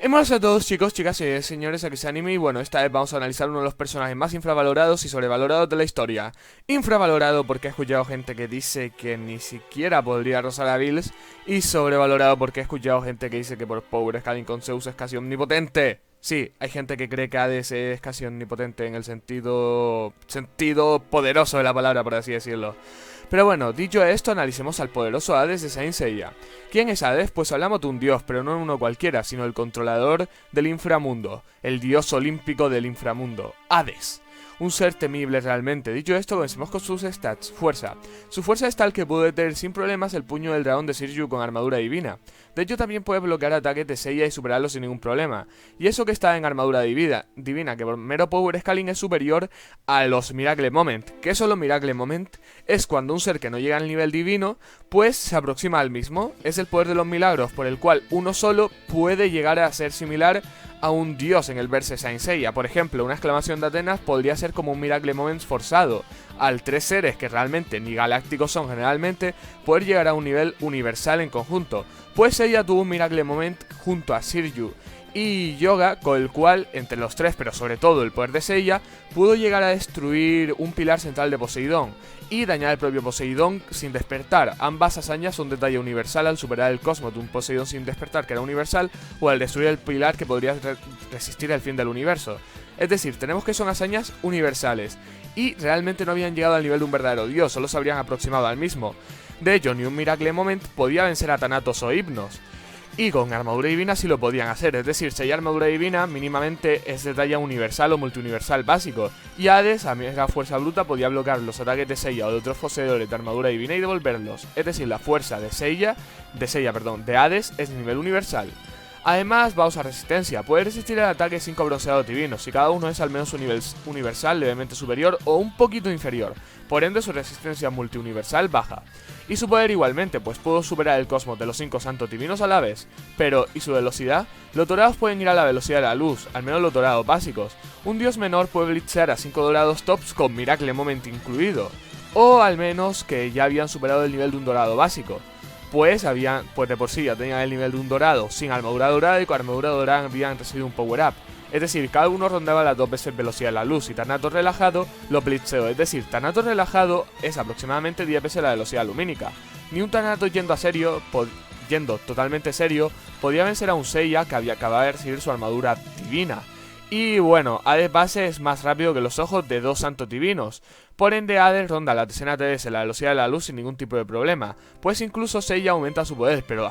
Hola a todos chicos, chicas y señores, aquí es Anime y bueno, esta vez vamos a analizar uno de los personajes más infravalorados y sobrevalorados de la historia. Infravalorado porque he escuchado gente que dice que ni siquiera podría rozar a Bills, y sobrevalorado porque he escuchado gente que dice que por Power Scaling con Zeus es casi omnipotente. Sí, hay gente que cree que Hades es casi omnipotente en el sentido poderoso de la palabra, por así decirlo. Pero bueno, dicho esto, analicemos al poderoso Hades de Saint Seiya. ¿Quién es Hades? Pues hablamos de un dios, pero no uno cualquiera, sino el controlador del inframundo, el dios olímpico del inframundo, Hades. Un ser temible realmente. Dicho esto, comencemos con sus stats. Fuerza. Su fuerza es tal que puede detener sin problemas el puño del dragón de Shiryu con armadura divina. De hecho, también puede bloquear ataques de Seiya y superarlos sin ningún problema. Y eso que está en armadura divina, que por mero power scaling es superior a los Miracle Moment. ¿Qué son los Miracle Moment? Es cuando un ser que no llega al nivel divino, pues se aproxima al mismo. Es el poder de los milagros, por el cual uno solo puede llegar a ser similar a un dios en el verse Saint Seiya. Por ejemplo, una exclamación de Atenas podría ser como un Miracle Moment forzado. Al tres seres que realmente ni galácticos son generalmente, poder llegar a un nivel universal en conjunto. Pues Seiya tuvo un Miracle Moment junto a Shiryu y Yoga, con el cual, entre los tres, pero sobre todo el poder de Seiya, pudo llegar a destruir un pilar central de Poseidón y dañar el propio Poseidón sin despertar. Ambas hazañas son detalle universal al superar el cosmos de un Poseidón sin despertar, que era universal, o al destruir el pilar que podría resistir el fin del universo. Es decir, tenemos que son hazañas universales y realmente no habían llegado al nivel de un verdadero dios, solo se habrían aproximado al mismo. De hecho, ni un Miracle Moment podía vencer a Thanatos o Hypnos. Y con armadura divina sí lo podían hacer, es decir, si hay armadura divina mínimamente es de talla universal o multiuniversal básico, y Hades a mega fuerza bruta podía bloquear los ataques de Seiya o de otros poseedores de armadura divina y devolverlos, es decir, la fuerza de Hades es nivel universal. Además va a usar resistencia, puede resistir el ataque de 5 bronceados divinos, si cada uno es al menos un nivel universal levemente superior o un poquito inferior, por ende su resistencia multiuniversal baja. Y su poder igualmente, pues pudo superar el cosmos de los 5 santos divinos a la vez. Pero, ¿y su velocidad? Los dorados pueden ir a la velocidad de la luz, al menos los dorados básicos. Un dios menor puede blitzear a 5 dorados tops con Miracle Moment incluido, o al menos que ya habían superado el nivel de un dorado básico. Pues de por sí ya tenían el nivel de un dorado sin armadura dorada y con armadura dorada habían recibido un power up. Es decir, cada uno rondaba las 2 veces velocidad de la luz y Thanatos relajado lo blitzeó. Es decir, Thanatos relajado es aproximadamente 10 veces la velocidad lumínica. Ni un Thanatos yendo totalmente serio, podía vencer a un Seiya que acababa de recibir su armadura divina. Y bueno, Hades base es más rápido que los ojos de 2 santos divinos. Por ende, Hades ronda la tercera TS la velocidad de la luz sin ningún tipo de problema. Pues incluso Seiya aumenta su poder, pero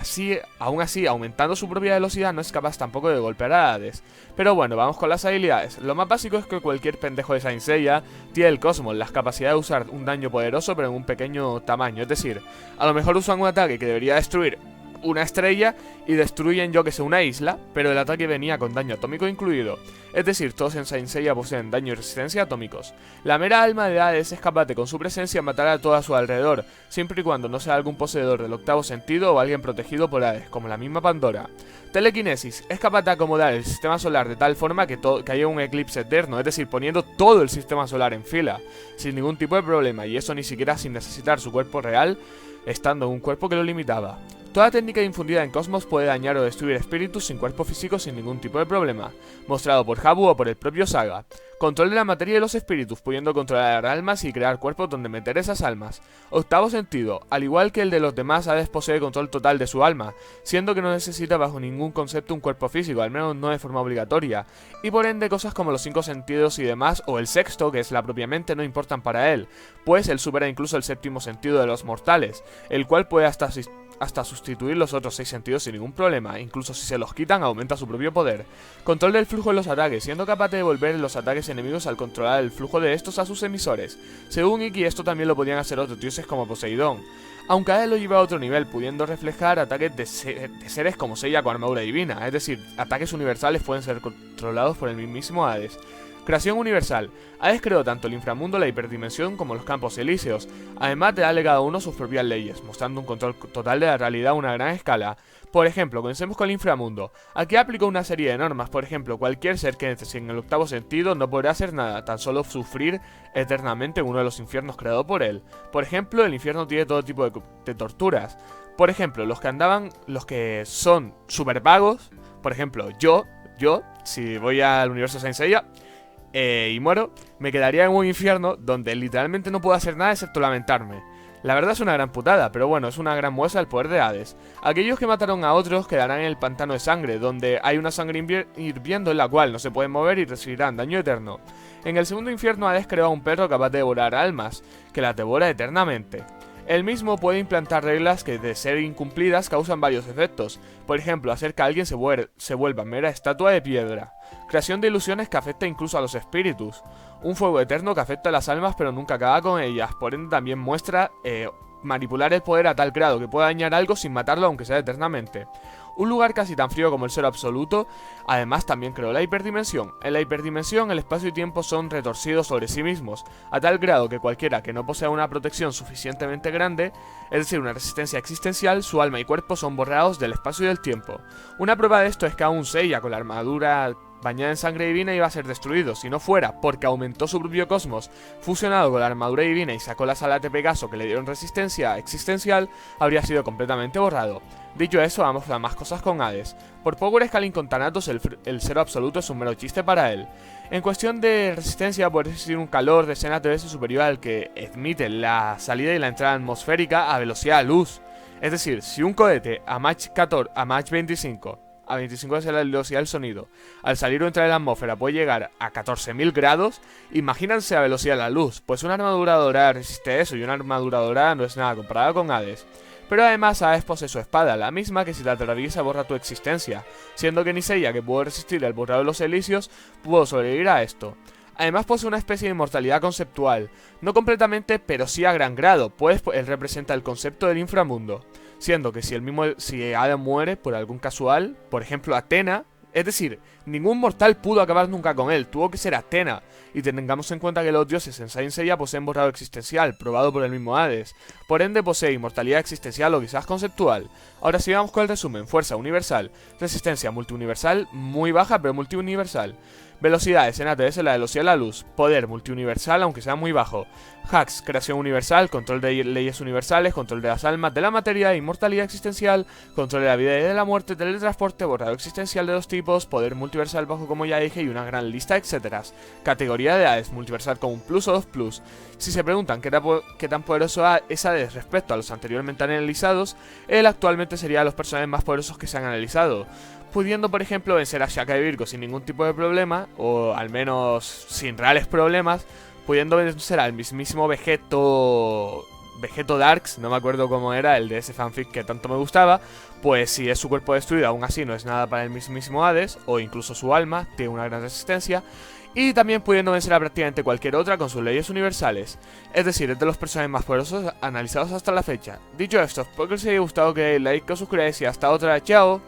aún así, aumentando su propia velocidad no es capaz tampoco de golpear a Hades. Pero bueno, vamos con las habilidades. Lo más básico es que cualquier pendejo de Saint Seiya tiene el cosmos, la capacidad de usar un daño poderoso pero en un pequeño tamaño. Es decir, a lo mejor usan un ataque que debería destruir una estrella y destruyen, yo que sé, una isla, pero el ataque venía con daño atómico incluido. Es decir, todos en Saint Seiya poseen daño y resistencia atómicos. La mera alma de Hades es capaz de con su presencia matar a todo a su alrededor, siempre y cuando no sea algún poseedor del octavo sentido o alguien protegido por Hades, como la misma Pandora. Telequinesis es capaz de acomodar el sistema solar de tal forma que haya un eclipse eterno, es decir, poniendo todo el sistema solar en fila, sin ningún tipo de problema, y eso ni siquiera sin necesitar su cuerpo real, estando en un cuerpo que lo limitaba. Toda técnica infundida en Cosmos puede dañar o destruir espíritus sin cuerpo físico sin ningún tipo de problema, mostrado por Habu o por el propio Saga. Control de la materia y los espíritus, pudiendo controlar almas y crear cuerpos donde meter esas almas. Octavo sentido, al igual que el de los demás, Hades posee control total de su alma, siendo que no necesita bajo ningún concepto un cuerpo físico, al menos no de forma obligatoria, y por ende cosas como los 5 sentidos y demás, o el sexto, que es la propia mente, no importan para él, pues él supera incluso el séptimo sentido de los mortales, el cual puede hasta sustituir los otros 6 sentidos sin ningún problema, incluso si se los quitan aumenta su propio poder. Control del flujo de los ataques, siendo capaz de devolver los ataques enemigos al controlar el flujo de estos a sus emisores. Según Iki, esto también lo podían hacer otros dioses como Poseidón, aunque a él lo lleva a otro nivel, pudiendo reflejar ataques de seres como Seiya con armadura divina, es decir, ataques universales pueden ser controlados por el mismísimo Hades. Creación universal. Hades creó tanto el inframundo, la hiperdimensión como los campos elíseos, además de darle a cada uno sus propias leyes, mostrando un control total de la realidad a una gran escala. Por ejemplo, comencemos con el inframundo. Aquí aplicó una serie de normas, por ejemplo, cualquier ser que entre en el octavo sentido no podrá hacer nada, tan solo sufrir eternamente en uno de los infiernos creado por él. Por ejemplo, el infierno tiene todo tipo de torturas. Por ejemplo, los que son super vagos Por ejemplo, si voy al universo Saint Seiya y muero, me quedaría en un infierno donde literalmente no puedo hacer nada excepto lamentarme. La verdad es una gran putada, pero bueno, es una gran muestra del poder de Hades. Aquellos que mataron a otros quedarán en el pantano de sangre, donde hay una sangre hirviendo en la cual no se pueden mover y recibirán daño eterno. En el segundo infierno, Hades creó a un perro capaz de devorar almas, que las devora eternamente. Él mismo puede implantar reglas que, de ser incumplidas, causan varios efectos. Por ejemplo, hacer que alguien se vuelva mera estatua de piedra. Creación de ilusiones que afecta incluso a los espíritus. Un fuego eterno que afecta a las almas pero nunca acaba con ellas. Por ende también muestra manipular el poder a tal grado que pueda dañar algo sin matarlo aunque sea eternamente. Un lugar casi tan frío como el cero absoluto. Además también creó la hiperdimensión. En la hiperdimensión el espacio y tiempo son retorcidos sobre sí mismos, a tal grado que cualquiera que no posea una protección suficientemente grande, es decir, una resistencia existencial, su alma y cuerpo son borrados del espacio y del tiempo. Una prueba de esto es que aún Seiya con la armadura bañada en sangre divina iba a ser destruido, si no fuera porque aumentó su propio cosmos, fusionado con la armadura divina y sacó las alas de Pegaso que le dieron resistencia existencial, habría sido completamente borrado. Dicho eso, vamos a más cosas con Hades. Por Power Scaling con Thanatos, el cero absoluto es un mero chiste para él. En cuestión de resistencia, puede existir un calor decenas de veces superior al que admite la salida y la entrada atmosférica a velocidad de luz. Es decir, si un cohete a Mach 25 a 25 veces la velocidad del sonido, al salir o entrar en la atmósfera puede llegar a 14.000 grados, imagínense a velocidad de la luz, pues una armadura dorada resiste eso y una armadura dorada no es nada comparada con Hades. Pero además Hades posee su espada, la misma que si te atraviesa borra tu existencia, siendo que ni Seiya, que pudo resistir el borrado de los Elíseos, pudo sobrevivir a esto. Además posee una especie de inmortalidad conceptual, no completamente pero sí a gran grado, pues él representa el concepto del inframundo. Siendo que si Hades muere por algún casual, por ejemplo Athena, es decir, ningún mortal pudo acabar nunca con él, tuvo que ser Athena, y tengamos en cuenta que los dioses en Saint Seiya poseen borrado existencial, probado por el mismo Hades, por ende posee inmortalidad existencial o quizás conceptual. Ahora sí vamos con el resumen: fuerza universal, resistencia multiuniversal, muy baja pero multiuniversal. Velocidades en ATS, la velocidad de la luz. Poder multiuniversal, aunque sea muy bajo. Hacks, creación universal, control de leyes universales, control de las almas, de la materia, inmortalidad existencial, control de la vida y de la muerte, teletransporte, borrado existencial de dos tipos, poder multiversal bajo como ya dije y una gran lista, etc. Categoría de Hades, multiversal con un plus o 2+. Si se preguntan qué tan poderoso es Hades respecto a los anteriormente analizados, él actualmente sería de los personajes más poderosos que se han analizado, pudiendo por ejemplo vencer a Shaka de Virgo sin ningún tipo de problema, o al menos sin reales problemas, pudiendo vencer al mismísimo Vegeto Darks, no me acuerdo cómo era, el de ese fanfic que tanto me gustaba, pues si es su cuerpo destruido aún así no es nada para el mismísimo Hades, o incluso su alma, tiene una gran resistencia, y también pudiendo vencer a prácticamente cualquier otra con sus leyes universales. Es decir, es de los personajes más poderosos analizados hasta la fecha. Dicho esto, espero que os haya gustado, que like, que os suscribáis y hasta otra, chao.